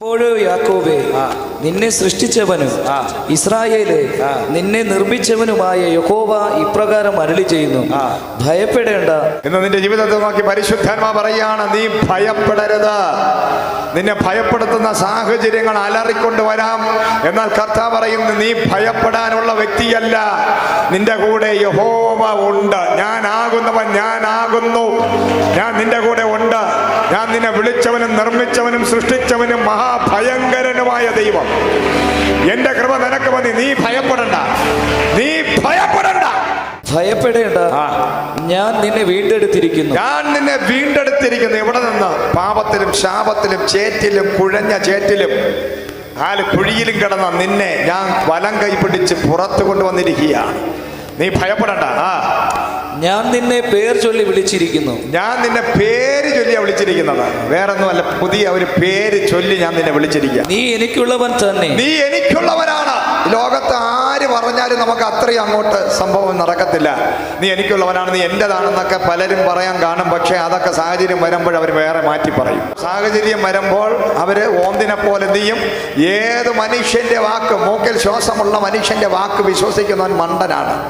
യാക്കോബേ, നിന്നെ സൃഷ്ടിച്ചവനും ഇസ്രായേലേ, നിന്നെ നിർമ്മിച്ചവനുമായ യഹോവ ഇപ്രകാരം അരുളി ചെയ്യുന്നു, ഭയപ്പെടേണ്ട. ഇന്ന് നിന്റെ ജീവിതത്തെ നോക്കി പരിശുദ്ധാത്മാ പറയാണ്, നീ ഭയപ്പെടരുത്. നിന്നെ ഭയപ്പെടുത്തുന്ന സാഹചര്യങ്ങൾ അലറിക്കൊണ്ട് വരാം. എന്നാൽ കർത്താവ് പറയുന്നു, നീ ഭയപ്പെടാനുള്ള വ്യക്തിയല്ല. നിന്റെ കൂടെ യഹോവ ഉണ്ട്. ഞാനാകുന്നവൻ ഞാനാകുന്നു. ഞാൻ നിന്റെ കൂടെ ഉണ്ട്. ഞാൻ നിന്നെ വിളിച്ചവനും നിർമ്മിച്ചവനും സൃഷ്ടിച്ചവനും മഹാഭയങ്കരനുമായ ദൈവം. എന്റെ കൃപ നിനക്ക് മതി. നീ ഭയപ്പെടണ്ട. നീ ഭയപ്പെടണ്ട. ഭയപ്പെടേണ്ട, ഞാൻ നിന്നെ വീണ്ടെടുത്തിരിക്കുന്നു. ഞാൻ നിന്നെ വീണ്ടെടുത്തിരിക്കുന്നു. എവിടെ നിന്ന്? പാപത്തിലും ശാപത്തിലും ചേറ്റിലും കുഴഞ്ഞ ചേറ്റിലും കുഴിയിലും കിടന്ന നിന്നെ ഞാൻ വലം കൈ പിടിച്ച് പുറത്തു കൊണ്ടുവന്നിരിക്കുകയാണ്. നീ ഭയപ്പെടണ്ട. ഞാൻ നിന്നെ പേർ ചൊല്ലി വിളിച്ചിരിക്കുന്നു. ഞാൻ നിന്നെ പേര് ചൊല്ലിയാ വിളിച്ചിരിക്കുന്നത്. വേറൊന്നുമല്ല, പുതിയ ഒരു പേര് ചൊല്ലി ഞാൻ നിന്നെ വിളിച്ചിരിക്കുക. നീ എനിക്കുള്ളവൻ തന്നെ. നീ എനിക്കുള്ളവനാണ്. ലോകത്ത് ആര് പറഞ്ഞാലും നമുക്ക് അത്രയും അങ്ങോട്ട് സംഭവം നടക്കത്തില്ല. നീ എനിക്കുള്ളവനാണ്, നീ എന്റേതാണെന്നൊക്കെ പലരും പറയാൻ കാണും. പക്ഷെ അതൊക്കെ സാഹചര്യം വരുമ്പോൾ അവർ വേറെ മാറ്റി പറയും. സാഹചര്യം വരുമ്പോൾ അവര് ഓന്തിനെ പോലെ എന്ത് ചെയ്യും? ഏത് മനുഷ്യന്റെ വാക്ക്, മൂക്കിൽ ശ്വാസമുള്ള മനുഷ്യന്റെ വാക്ക് വിശ്വസിക്കുന്നവൻ മണ്ടനാണ്.